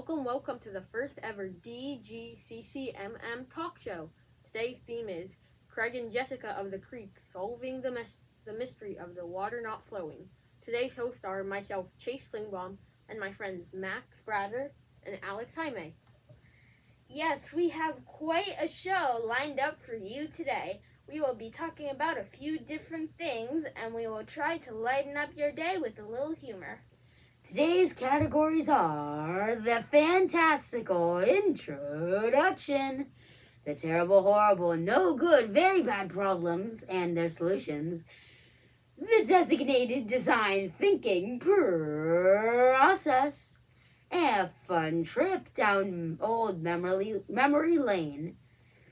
welcome to the first ever DGCCMM talk show. Today's theme is Craig and Jessica of the Creek solving the mystery of the water not flowing. Today's hosts are myself, Chase Slingbaum, and my friends Max Brader and Alex Jaime. Yes, we have quite a show lined up for you today. We will be talking about a few different things, and we will try to lighten up your day with a little humor. Today's categories are the fantastical introduction, the terrible, horrible, no good, very bad problems and their solutions, the designated design thinking process, a fun trip down old memory lane,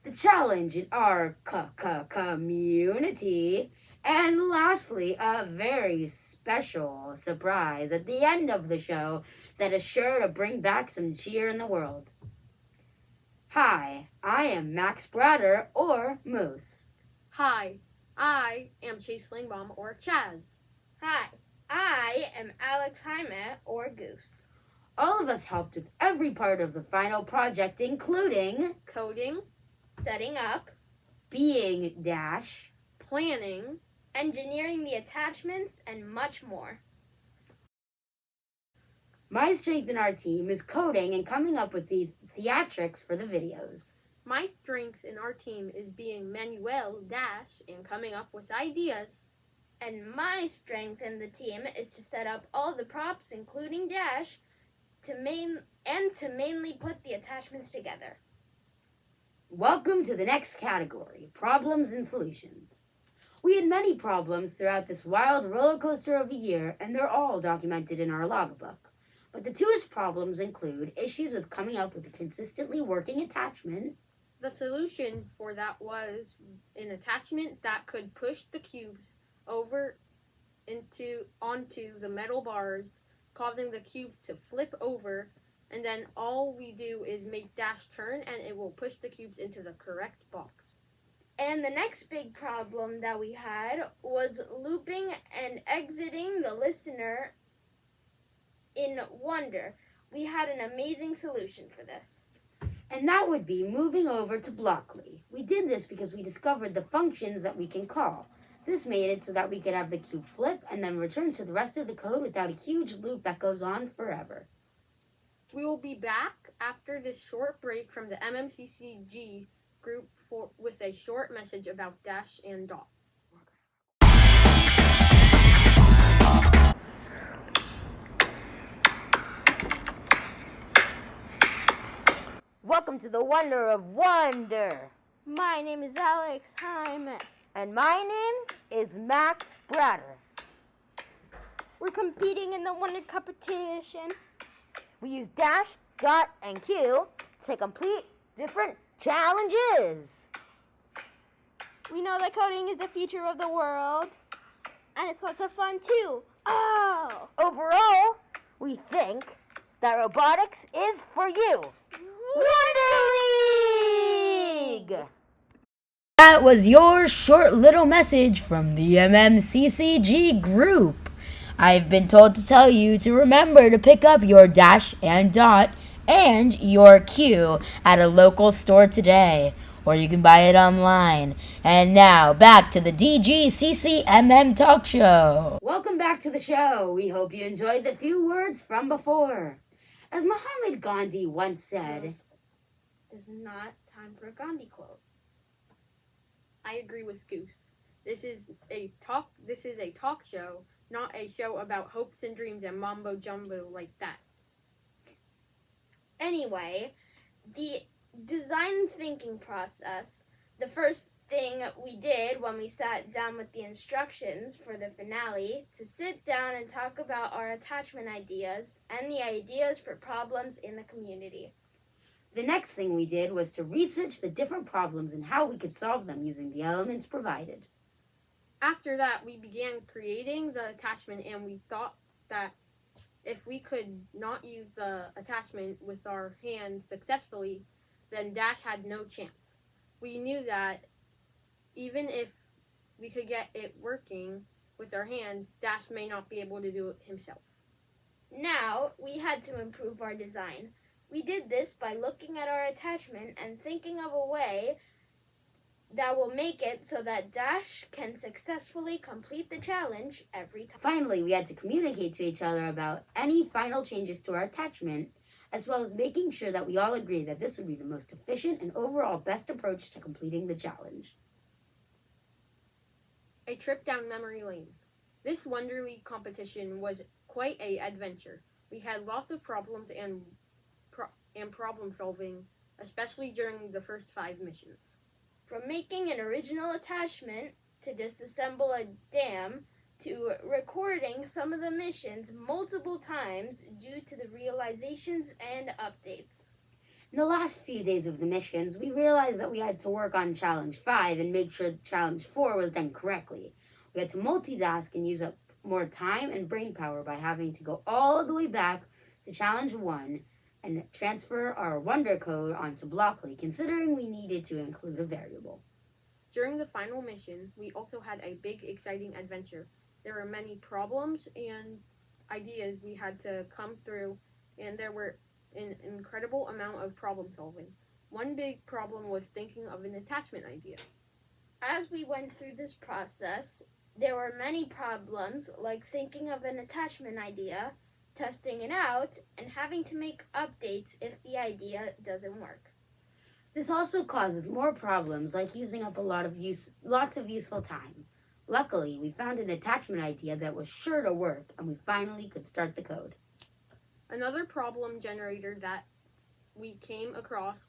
the challenge in our community, and lastly, a very special surprise at the end of the show that is sure to bring back some cheer in the world. Hi, I am Max Brader, or Moose. Hi, I am Chase Slingbaum, or Chaz. Hi, I am Alex Jaime, or Goose. All of us helped with every part of the final project, including Coding, Setting up, being dash, planning, engineering the attachments, and much more. My strength in our team is coding and coming up with the theatrics for the videos. My strengths in our team is being Manuel Dash and coming up with ideas. And my strength in the team is to set up all the props, including Dash, to mainly put the attachments together. Welcome to the next category, problems and solutions. We had many problems throughout this wild roller coaster of a year, and they're all documented in our logbook. But the two problems include issues with coming up with a consistently working attachment. The solution for that was an attachment that could push the cubes over onto the metal bars, causing the cubes to flip over, and then all we do is make Dash turn and it will push the cubes into the correct box. And the next big problem that we had was looping and exiting the listener in Wonder. We had an amazing solution for this. And that would be moving over to Blockly. We did this because we discovered the functions that we can call. This made it so that we could have the cube flip and then return to the rest of the code without a huge loop that goes on forever. We will be back after this short break from the MMCCG group with a short message about Dash and Dot. Welcome to the Wonder of Wonder. My name is Alex Jaime. And my name is Max Brader. We're competing in the Wonder competition. We use Dash, Dot, and Q to complete different challenges. We know that coding is the future of the world, and it's lots of fun too. Oh! Overall, we think that robotics is for you. Wonder League! That was your short little message from the MMCCG group. I've been told to tell you to remember to pick up your Dash and Dot and your Q at a local store today, or you can buy it online. And now, back to the DGCCMM talk show. Welcome back to the show. We hope you enjoyed the few words from before. As Mahatma Gandhi once said, "This is not time for a Gandhi quote." I agree with Goose. This is a talk show, not a show about hopes and dreams and mambo jumbo like that. Anyway, the design thinking process, the first thing we did when we sat down with the instructions for the finale, to sit down and talk about our attachment ideas and the ideas for problems in the community. the next thing we did was to research the different problems and how we could solve them using the elements provided. After that, we began creating the attachment, and we thought that if we could not use the attachment with our hands successfully, then Dash had no chance. We knew that even if we could get it working with our hands, Dash may not be able to do it himself. Now, we had to improve our design. We did this by looking at our attachment and thinking of a way that will make it so that Dash can successfully complete the challenge every time. Finally, we had to communicate to each other about any final changes to our attachment, as well as making sure that we all agree that this would be the most efficient and overall best approach to completing the challenge. A trip down memory lane. This Wonder League competition was quite a adventure. We had lots of problems and problem solving, especially during the first 5 missions. From making an original attachment to disassemble a dam to recording some of the missions multiple times due to the realizations and updates. In the last few days of the missions, we realized that we had to work on Challenge 5 and make sure Challenge 4 was done correctly. We had to multitask and use up more time and brain power by having to go all the way back to Challenge 1 and transfer our Wonder Code onto Blockly, considering we needed to include a variable. During the final mission, we also had a big, exciting adventure. There were many problems and ideas we had to come through, and there were an incredible amount of problem solving. One big problem was thinking of an attachment idea. As we went through this process, there were many problems like thinking of an attachment idea, testing it out, and having to make updates if the idea doesn't work. This also causes more problems like using up lots of useful time. Luckily, we found an attachment idea that was sure to work, and we finally could start the code. Another problem generator that we came across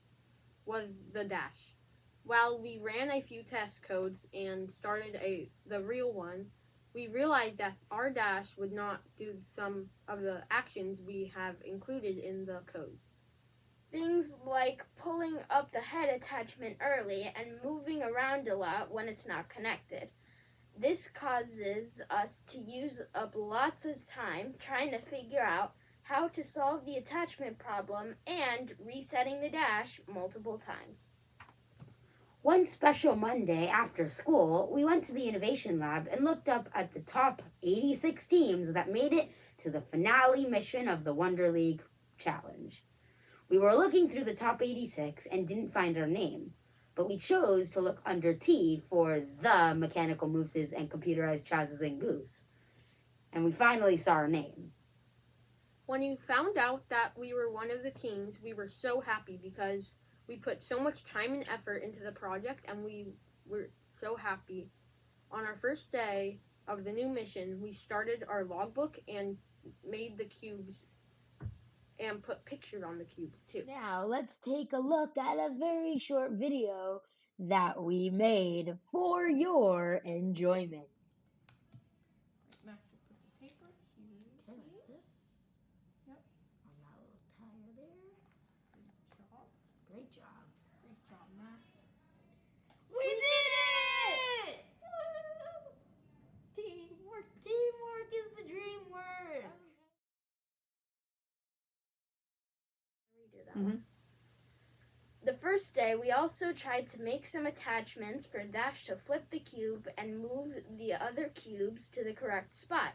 was the dash. While we ran a few test codes and started the real one, we realized that our dash would not do some of the actions we have included in the code. Things like pulling up the head attachment early and moving around a lot when it's not connected. This causes us to use up lots of time trying to figure out how to solve the attachment problem and resetting the dash multiple times. One special Monday after school, we went to the Innovation Lab and looked up at the top 86 teams that made it to the finale mission of the Wonder League Challenge. We were looking through the top 86 and didn't find our name, but we chose to look under T for the Mechanical Mooses and Computerized Chazes and Goose, and we finally saw our name. When we found out that we were one of the teams, we were so happy because we put so much time and effort into the project, and we were so happy. On our first day of the new mission, we started our logbook and made the cubes and put pictures on the cubes too. Now let's take a look at a very short video that we made for your enjoyment. Max will put the paper here. Okay, like this. Yep. On that little tire there. Good job. Great job. Great job, Max. We did it! Teamwork. Teamwork is the dream word. The first day, we also tried to make some attachments for Dash to flip the cube and move the other cubes to the correct spot.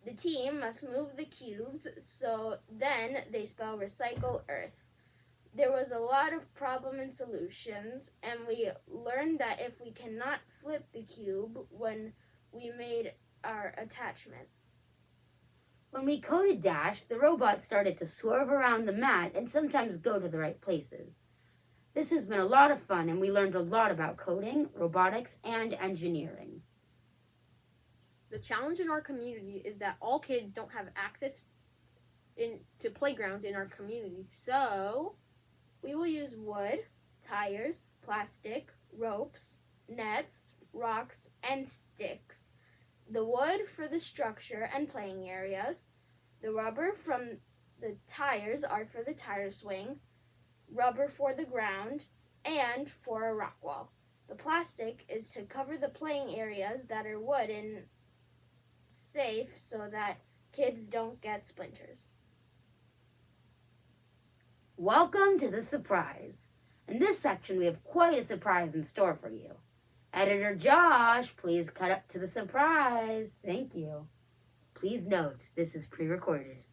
The team must move the cubes so then they spell Recycle Earth. There was a lot of problem and solutions, and we learned that if we cannot flip the cube when we made our attachment. When we coded Dash, the robot started to swerve around the mat and sometimes go to the right places. This has been a lot of fun, and we learned a lot about coding, robotics, and engineering. The challenge in our community is that all kids don't have access to playgrounds in our community, so we will use wood, tires, plastic, ropes, nets, rocks, and sticks. The wood for the structure and playing areas. The rubber from the tires are for the tire swing. Rubber for the ground, and for a rock wall. The plastic is to cover the playing areas that are wood and safe so that kids don't get splinters. Welcome to the surprise. In this section, we have quite a surprise in store for you. Editor Josh, please cut up to the surprise. Thank you. Please note, this is pre-recorded.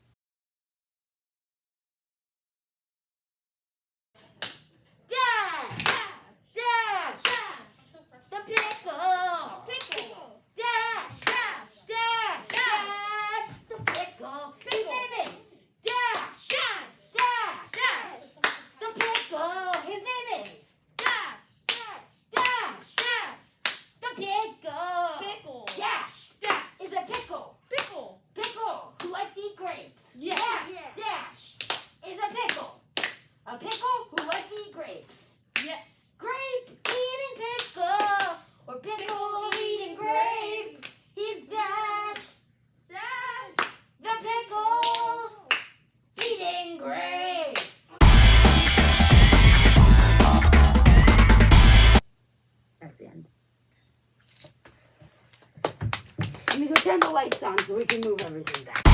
lights on so we can move everything back.